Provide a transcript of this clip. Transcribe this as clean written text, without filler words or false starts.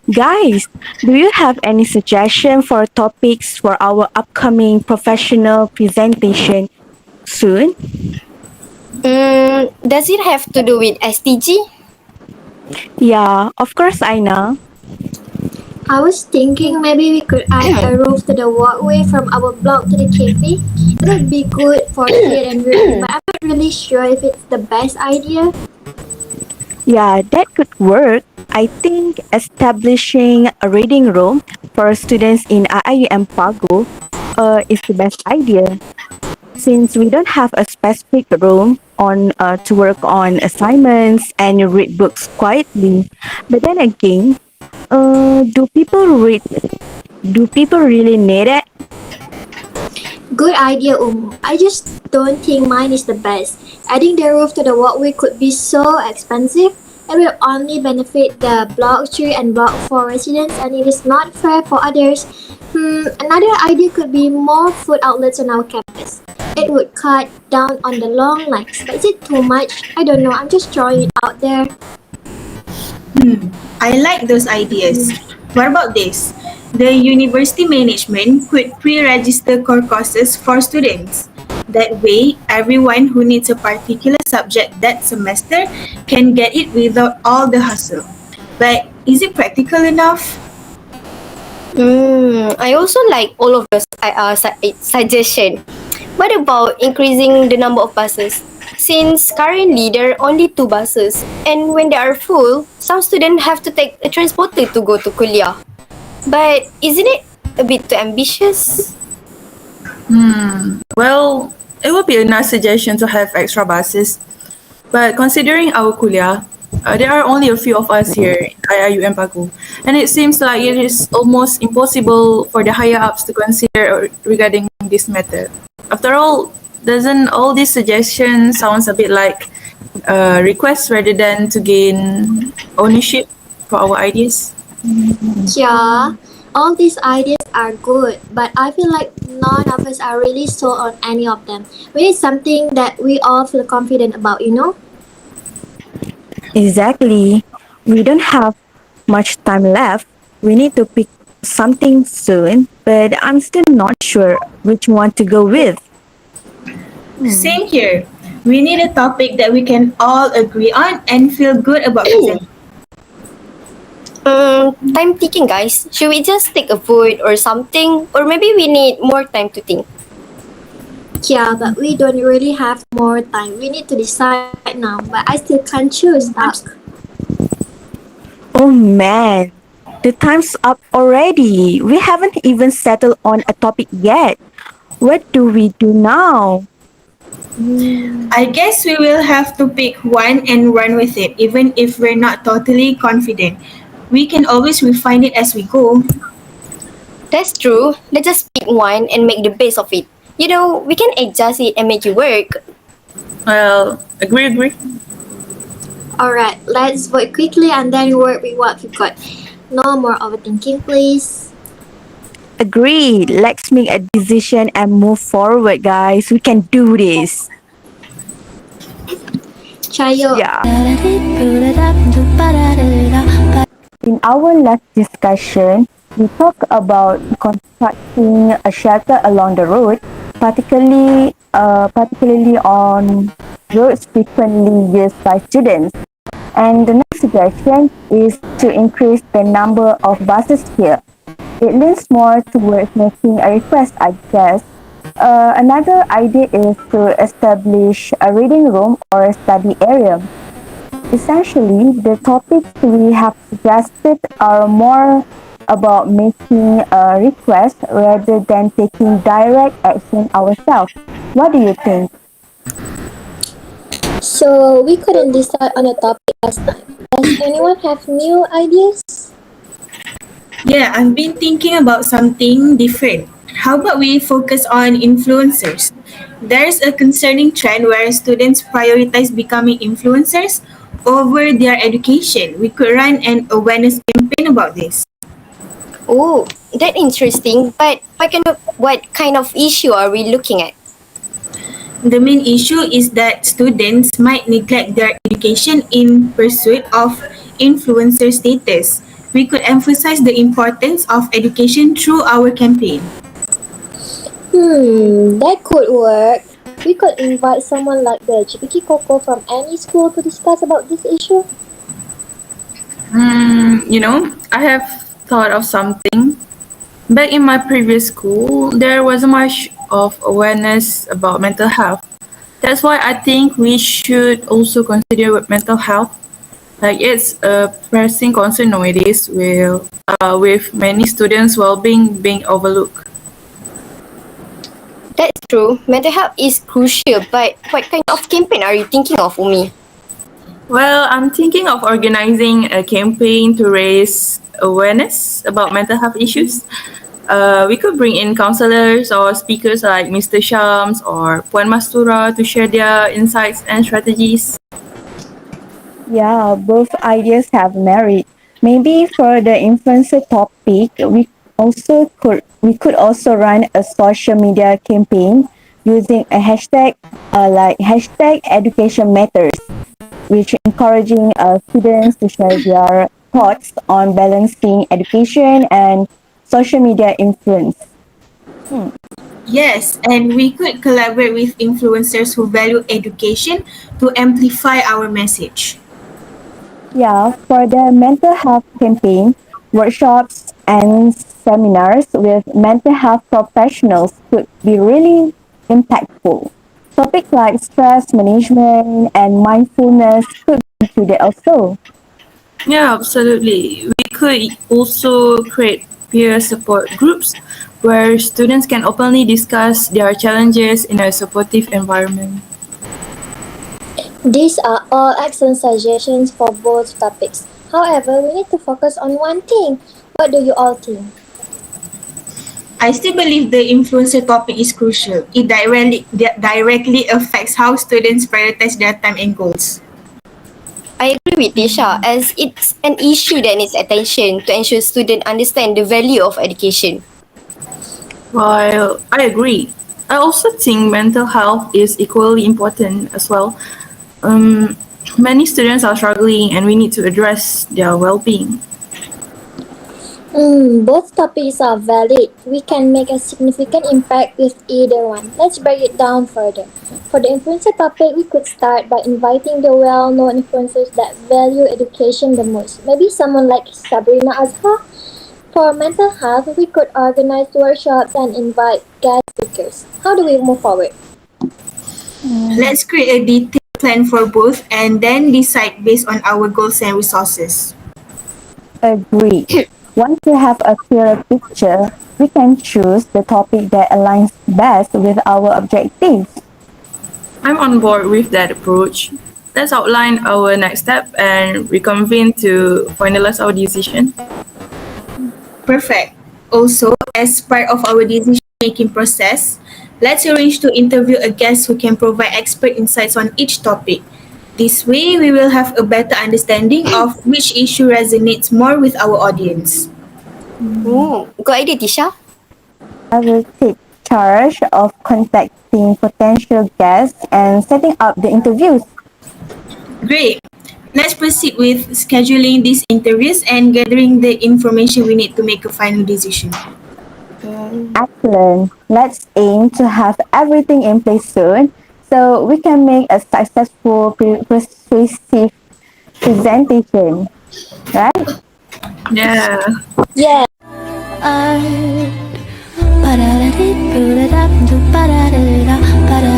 Guys, do you have any suggestion for topics for our upcoming professional presentation soon? Does it have to do with SDG? Yeah, of course I know. I was thinking maybe we could add a roof to the walkway from our block to the cafe. It would be good for shade and reading, but I'm not really sure if it's the best idea. Yeah, that could work. I think establishing a reading room for students in IIUM Pago is the best idea. Since we don't have a specific room on to work on assignments and read books quietly. But then again, do people read? Do people really need it? Good idea, I just don't think mine is the best. Adding the roof to the walkway could be so expensive. It will only benefit the Block 3 and Block 4 residents, and it is not fair for others. Another idea could be more food outlets on our campus. It would cut down on the long lines. But is it too much? I don't know. I'm just throwing it out there. I like those ideas. What about this? The university management could pre-register core courses for students. That way, everyone who needs a particular subject that semester can get it without all the hustle. But is it practical enough? I also like all of those suggestions. What about increasing the number of buses? Since currently there are only 2 buses, and when they are full, some students have to take a transporter to go to kuliah. But isn't it a bit too ambitious? Well, it would be a nice suggestion to have extra buses. But considering our kuliah, there are only a few of us here in IIUM Pagu, and it seems like it is almost impossible for the higher ups to consider regarding this matter. After all, doesn't all these suggestions sounds a bit like requests rather than to gain ownership for our ideas? Yeah, all these ideas are good, but I feel like none of us are really sold on any of them. We need something that we all feel confident about, you know? Exactly. We don't have much time left. We need to pick something soon, but I'm still not sure which one to go with. Same here. We need a topic that we can all agree on and feel good about presenting. Time ticking, guys. Should we just take a vote or something? Or maybe we need more time to think. Yeah, but we don't really have more time. We need to decide now, but I still can't choose. Oh man, the time's up already. We haven't even settled on a topic yet. What do we do now? I guess we will have to pick one and run with it, even if we're not totally confident. We can always refine it as we go. That's true. Let's just pick one and make the best of it. You know, we can adjust it and make it work. Well, agree. Alright, let's vote quickly and then work with what we've got. No more overthinking, please. Agreed. Let's make a decision and move forward, guys. We can do this. Chayo. Yeah. In our last discussion, we talked about constructing a shelter along the road, particularly on roads frequently used by students. And the next suggestion is to increase the number of buses here. It leans more towards making a request, I guess. Another idea is to establish a reading room or a study area. Essentially, the topics we have suggested are more about making a request rather than taking direct action ourselves. What do you think? So we couldn't decide on a topic last time. Does anyone have new ideas? Yeah, I've been thinking about something different. How about we focus on influencers? There's a concerning trend where students prioritize becoming influencers over their education. We could run an awareness campaign about this. Oh, that's interesting. But what kind of issue are we looking at? The main issue is that students might neglect their education in pursuit of influencer status. We could emphasize the importance of education through our campaign. That could work. We could invite someone like the GPK Coco from any school to discuss about this issue. I have thought of something. Back in my previous school, there wasn't much of awareness about mental health. That's why I think we should also consider with mental health. Like it's a pressing concern nowadays with many students' well-being being overlooked. That's true. Mental health is crucial, but what kind of campaign are you thinking of, Umi? Well, I'm thinking of organizing a campaign to raise awareness about mental health issues. We could bring in counselors or speakers like Mr. Shams or Puan Mastura to share their insights and strategies. Yeah, both ideas have merit. Maybe for the influencer topic, we could also run a social media campaign using a hashtag like hashtag education matters, which encouraging students to share their thoughts on balancing education and social media influence. Yes, and we could collaborate with influencers who value education to amplify our message. Yeah, for the mental health campaign, workshops and seminars with mental health professionals could be really impactful. Topics like stress management and mindfulness could be included also. Yeah, absolutely. We could also create peer support groups where students can openly discuss their challenges in a supportive environment. These are all excellent suggestions for both topics. However, we need to focus on one thing. What do you all think? I still believe the influencer topic is crucial. It directly affects how students prioritize their time and goals. I agree with Tisha, as it's an issue that needs attention to ensure students understand the value of education. While I agree, I also think mental health is equally important as well. Um, Many students are struggling and we need to address their well-being. Both topics are valid. We can make a significant impact with either one. Let's break it down further. For the influencer topic, we could start by inviting the well-known influencers that value education the most. Maybe someone like Sabrina Azhar. For mental health, we could organize workshops and invite guest speakers. How do we move forward? Let's create a detailed plan for both and then decide based on our goals and resources. Agreed. Once we have a clearer picture, we can choose the topic that aligns best with our objectives. I'm on board with that approach. Let's outline our next step and reconvene to finalize our decision. Perfect. Also, as part of our decision making process, let's arrange to interview a guest who can provide expert insights on each topic. This way, we will have a better understanding of which issue resonates more with our audience. Good idea, Tisha. I will take charge of contacting potential guests and setting up the interviews. Great. Let's proceed with scheduling these interviews and gathering the information we need to make a final decision. Excellent. Let's aim to have everything in place soon so we can make a successful persuasive presentation, right? Yeah. Yeah. Ba-da-da-dee, boo-da-da, doo, ba-da-da-da, ba-da.